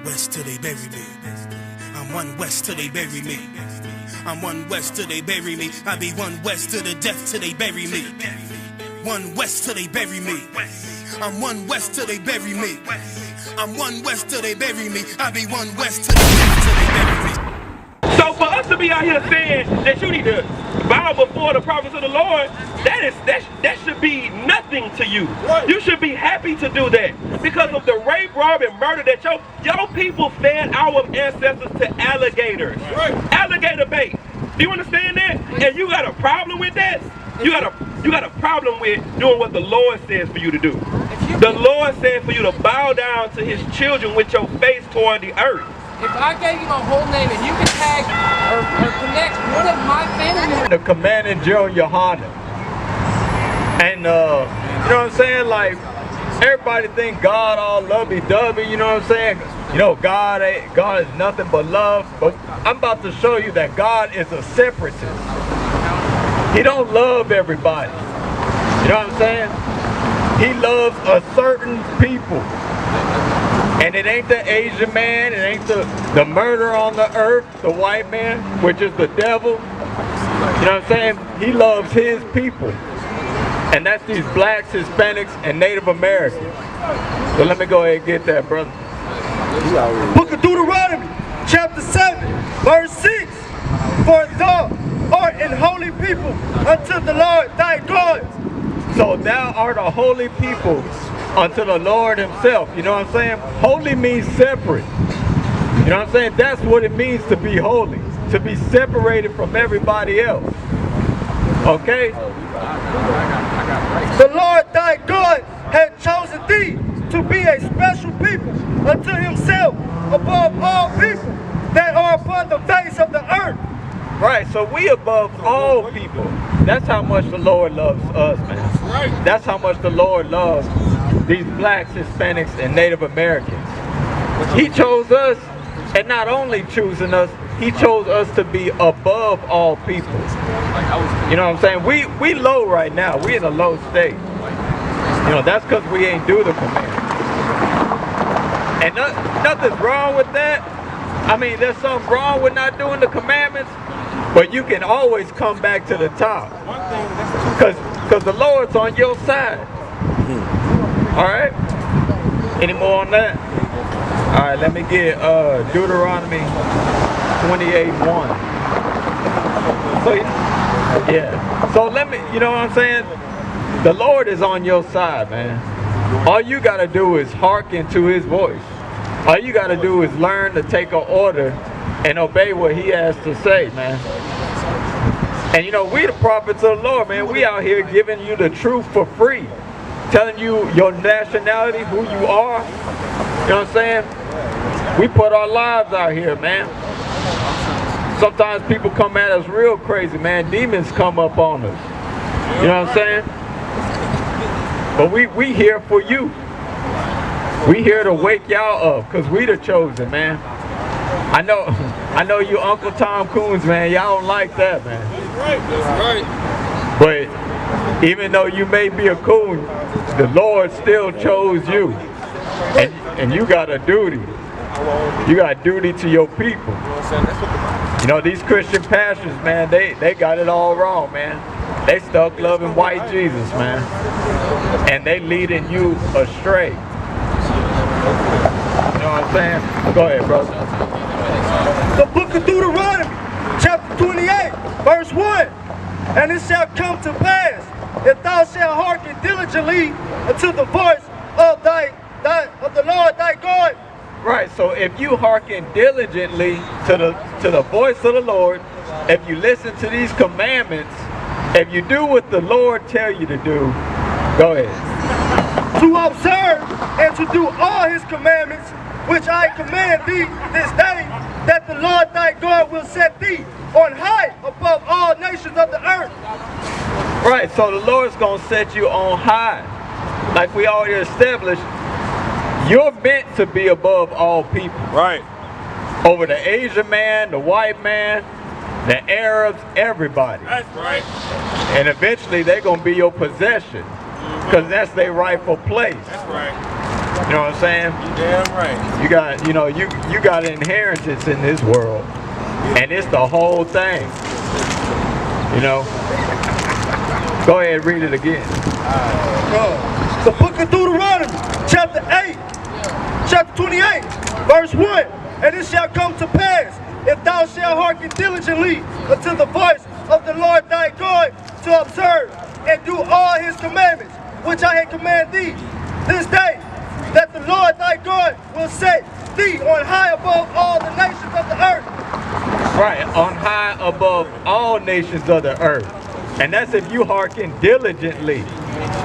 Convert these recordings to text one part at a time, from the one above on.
one west till they bury me. I'm one west till they bury me. I'm one west till they bury me. I be one west to the death till they bury me. One west till they bury me. I'm one west till they bury me. I'm one west till they bury me. I be one west till the death till they bury me. So for us to be out here saying that you need to bow before the prophets of the Lord, that should be nothing to you. You should be happy to do that because of the rape, rob, and murder that your people fed our ancestors to alligators. Alligator bait. Do you understand that? And you got a problem with that? You got a problem with doing what the Lord says for you to do. The Lord said for you to bow down to his children with your face toward the earth. If I gave you my whole name and you can tag or connect one of my family members. The commanding general YAHANNA. And you know what I'm saying? Like, everybody think God all lovey-dovey, you know what I'm saying? You know, God is nothing but love. But I'm about to show you that God is a separatist. He don't love everybody. You know what I'm saying? He loves a certain people. And it ain't the Asian man, it ain't the murderer on the earth, the white man, which is the devil. You know what I'm saying? He loves his people. And that's these blacks, Hispanics, and Native Americans. So let me go ahead and get that, brother. Book of Deuteronomy, chapter 7, verse 6. For thou art an holy people unto the Lord thy God. So thou art a holy people unto the Lord himself. You know what I'm saying? Holy means separate. You know what I'm saying? That's what it means to be holy. To be separated from everybody else. Okay? The Lord thy God had chosen thee to be a special people unto himself above all people that are upon the face of the earth. Right, so we above all people. That's how much the Lord loves us, man. That's how much the Lord loves these blacks, Hispanics, and Native Americans. He chose us, and not only choosing us, he chose us to be above all people. You know what I'm saying? We low right now. We in a low state. You know, that's because we ain't do the command. And nothing's wrong with that. I mean, there's something wrong with not doing the commandments, but you can always come back to the top. Because the Lord's on your side. Alright? Any more on that? Alright, let me get Deuteronomy 28:1. So, yeah. So let me, you know what I'm saying? The Lord is on your side, man. All you got to do is hearken to his voice. All you got to do is learn to take an order and obey what he has to say, man. And you know, we the prophets of the Lord, man. We out here giving you the truth for free. Telling you your nationality, who you are. You know what I'm saying? We put our lives out here, man. Sometimes people come at us real crazy, man. Demons come up on us. You know what I'm saying? But we here for you. We here to wake y'all up, because we the chosen, man. I know you Uncle Tom Coons, man. Y'all don't like that, man. That's right. But even though you may be a coon, the Lord still chose you. And you got a duty. You got a duty to your people. You know, these Christian pastors, man, they got it all wrong, man. They stuck loving white Jesus, man. And they leading you astray. You know what I'm saying? Go ahead, brother. The book of Deuteronomy, chapter 28, verse 1. And it shall come to pass, if thou shalt hearken diligently unto the voice of the Lord thy God. Right, so if you hearken diligently to the voice of the Lord, if you listen to these commandments, if you do what the Lord tell you to do, go ahead. To observe and to do all his commandments, which I command thee this day, that the Lord thy God will set thee on high above all nations of the earth. Right, so the Lord's going to set you on high. Like we already established, you're meant to be above all people. Right. Over the Asian man, the white man, the Arabs, everybody. That's right. And eventually they're going to be your possession, because that's their rightful place. That's right. You know what I'm saying? Damn right. You got, you know, you got inheritance in this world, and it's the whole thing. You know. Go ahead, read it again. The book of Deuteronomy, chapter 8, chapter 28, verse 1. And it shall come to pass, if thou shalt hearken diligently unto the voice of the Lord thy God, to observe and do all his commandments, which I have commanded thee this day, that the Lord thy God will set thee on high above all the nations of the earth. Right, on high above all nations of the earth. And that's if you hearken diligently,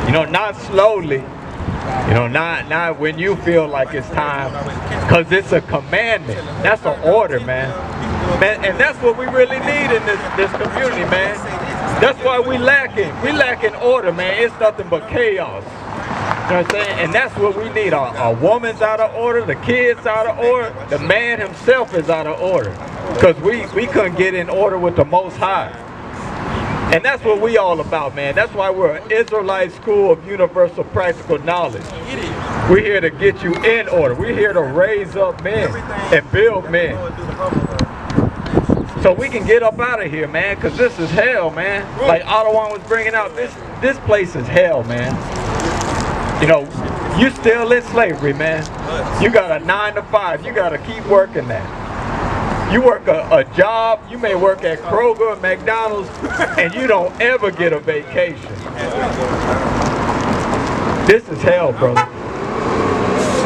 you know, not slowly, you know, not when you feel like it's time, because it's a commandment. That's an order, man. And that's what we really need in this community, man. That's why we lacking order, man. It's nothing but chaos. You know what I'm saying? And that's what we need. Our woman's out of order, the kids out of order, the man himself is out of order. Because we couldn't get in order with the Most High. And that's what we all about, man. That's why we're an Israelite school of universal practical knowledge. We're here to get you in order. We're here to raise up men and build men. So we can get up out of here, man, because this is hell, man. Like Ottawa was bringing out, this place is hell, man. You know, you still in slavery, man. You got a 9 to 5. You got to keep working that. You work a job, you may work at Kroger, McDonald's, and you don't ever get a vacation. This is hell, brother.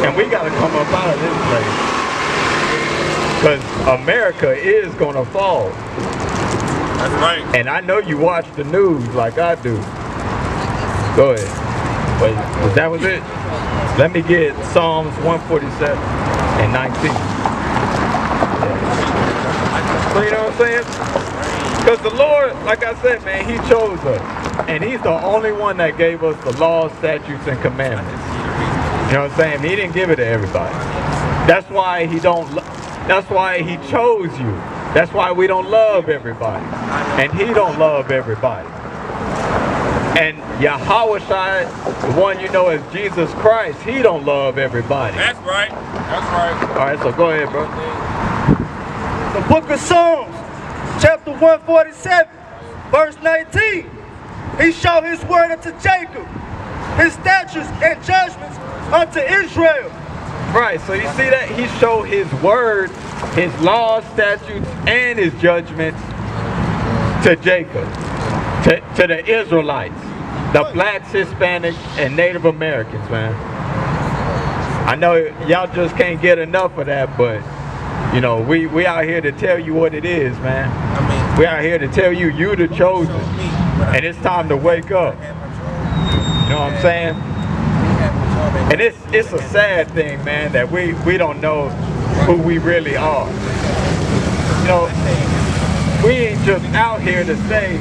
And we got to come up out of this place. Because America is going to fall. That's right. And I know you watch the news like I do. Go ahead. Wait, that was it? Let me get Psalms 147 and 19. So you know what I'm saying? Because the Lord, like I said, man, he chose us. And he's the only one that gave us the laws, statutes, and commandments. You know what I'm saying? He didn't give it to everybody. That's why he chose you. That's why we don't love everybody. And he don't love everybody. And Yahawashi, the one you know as Jesus Christ, he don't love everybody. That's right. That's right. All right, so go ahead, bro. The book of Psalms, chapter 147, verse 19. He showed his word unto Jacob, his statutes and judgments unto Israel. Right, so you see that? He showed his word, his laws, statutes, and his judgments to Jacob, to the Israelites, the blacks, Hispanics, and Native Americans, man. I know y'all just can't get enough of that, but you know, we out here to tell you what it is, man. We out here to tell you, you the chosen. And it's time to wake up. You know what I'm saying? And it's a sad thing, man, that we don't know who we really are. You know, we ain't just out here to say,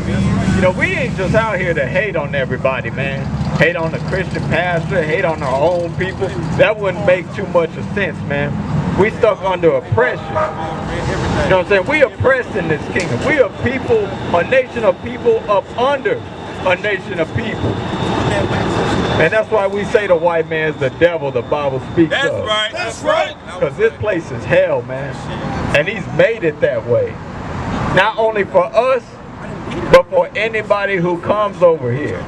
you know, we ain't just out here to hate on everybody, man. Hate on the Christian pastor, hate on our own people. That wouldn't make too much of sense, man. We stuck under oppression. You know what I'm saying? We oppressed in this kingdom. We are people, a nation of people up under a nation of people. And that's why we say the white man's the devil the Bible speaks of. That's right. That's right. Because this place is hell, man. And he's made it that way. Not only for us, but for anybody who comes over here.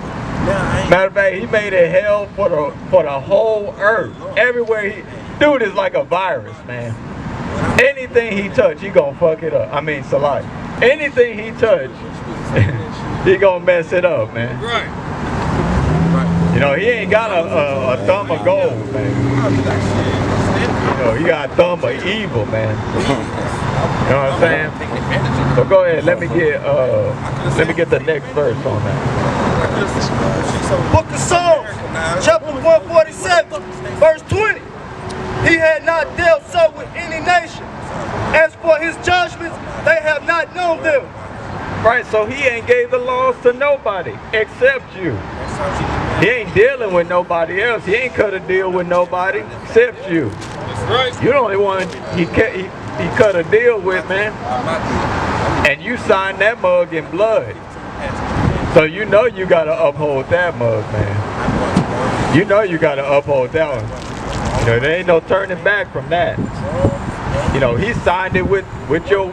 Matter of fact, he made it hell for the whole earth. Everywhere dude is like a virus, man. Anything he touch, he gonna fuck it up. I mean, Salai. Anything he touch, he gonna mess it up, man. Right. You know, he ain't got a thumb of gold, man. You know, he got a thumb of evil, man. You know what I'm saying? So go ahead, let me get the next verse on that. Book of Psalms, chapter 147, verse 20. He had not dealt so with any nation. As for his judgments, they have not known them. Right, so he ain't gave the laws to nobody except you. He ain't dealing with nobody else. He ain't cut a deal with nobody except you. You're the only one he cut a deal with, man. And you signed that mug in blood. So you know you gotta uphold that mug, man. You know you gotta uphold that one. You know, there ain't no turning back from that. You know, he signed it with your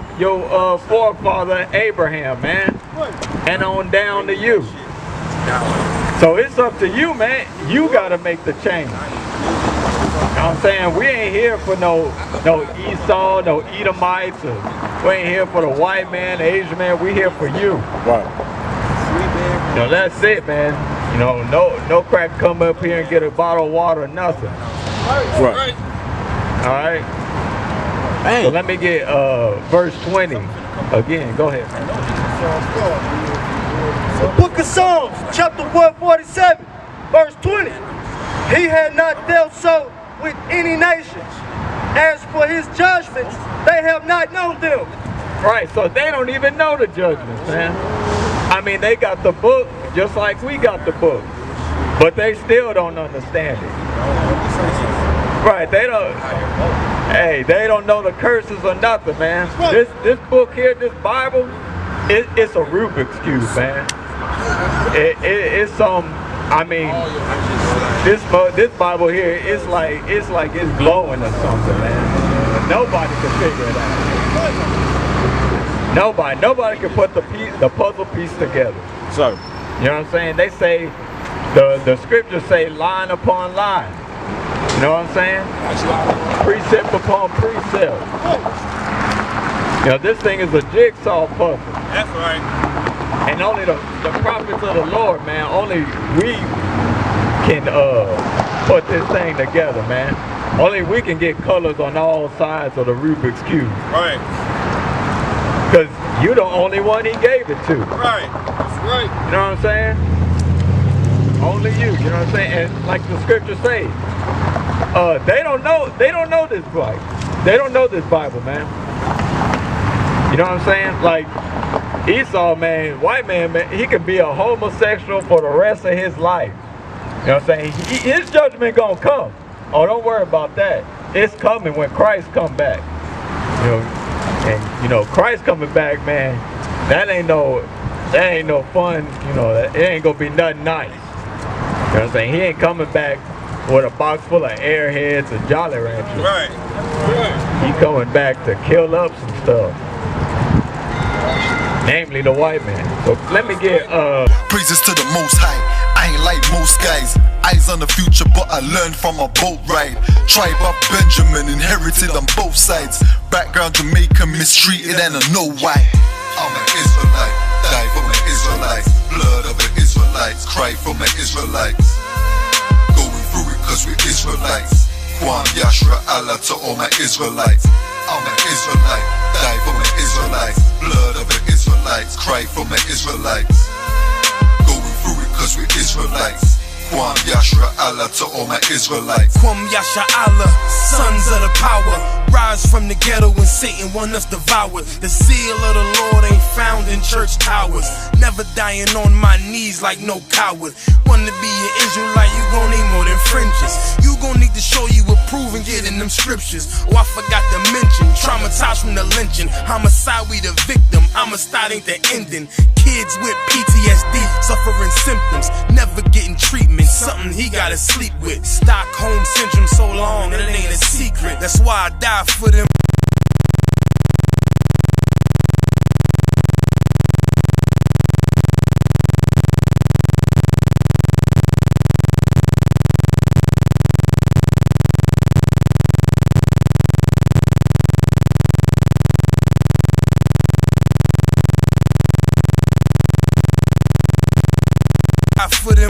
forefather Abraham, man, and on down to you. So it's up to you, man. You gotta make the change. You know what I'm saying? We ain't here for no Esau, no Edomites, or we ain't here for the white man, the Asian man. We here for you. Right. You know, that's it, man. You know, no crack come up here and get a bottle of water or nothing. Right. All right. Dang. So let me get verse 20 again. Go ahead. The book of Psalms, chapter 147, verse 20. He had not dealt so with any nation. As for his judgments, they have not known them. Right, so they don't even know the judgments, man. I mean, they got the book just like we got the book, but they still don't understand it. Right, they don't. Hey, they don't know the curses or nothing, man. This book here, this Bible, it's a Rubik's Cube, man. It's I mean, this Bible here, it's like it's glowing or something, man. Nobody can figure it out. Nobody can put the puzzle piece together. So, you know what I'm saying? They say the scriptures say line upon line. You know what I'm saying? Precept upon precept. You know, this thing is a jigsaw puzzle. that's right. And only the prophets of the Lord, man, only we can put this thing together, man. Only we can get colors on all sides of the Rubik's Cube. Right. Because you're the only one he gave it to. Right. That's right. You know what I'm saying? Only you know what I'm saying? And like the scriptures say, they don't know this Bible. They don't know this Bible, man. You know what I'm saying? Like Esau, man, white man, he could be a homosexual for the rest of his life. You know what I'm saying? His judgment gonna come. Oh, don't worry about that. It's coming when Christ come back. You know, and you know, Christ coming back, man, that ain't no fun, you know, it ain't gonna be nothing nice. You know what I'm saying? He ain't coming back with a box full of airheads and Jolly Ranchers. Right. He coming back to kill up some stuff. Namely the white man. So let me get praises to the Most High. I ain't like most guys. Eyes on the future, but I learned from a boat ride. Tribe of Benjamin, inherited on both sides. Background Jamaican, mistreated, and I know why. I'm an Israelite, die for my Israelites. Blood of the Israelites, cry for my Israelites. Going through it cause we're Israelites. Kwam Yashra Allah to all my Israelites. I'm an Israelite, die for my Israelites. Blood of the Israelites, cry for my Israelites. Going through it cause we're Israelites. Kwam Yashra Allah to all my Israelites. Kwam Yasha Allah, sons of the power. Rise from the ghetto when Satan want us devoured. The seal of the Lord ain't found in church towers. Never dying on my knees like no coward. Wanna be an Israelite, you gon' need more than fringes. You gon' need to show you approve and get in them scriptures. Oh, I forgot to mention, traumatized from the lynching. Homicide, we the victim, homicide ain't the ending. Kids with PTSD, suffering symptoms, never getting treatment. Something he gotta sleep with. Stockholm syndrome so long and it ain't a secret. That's why I die for them. For them.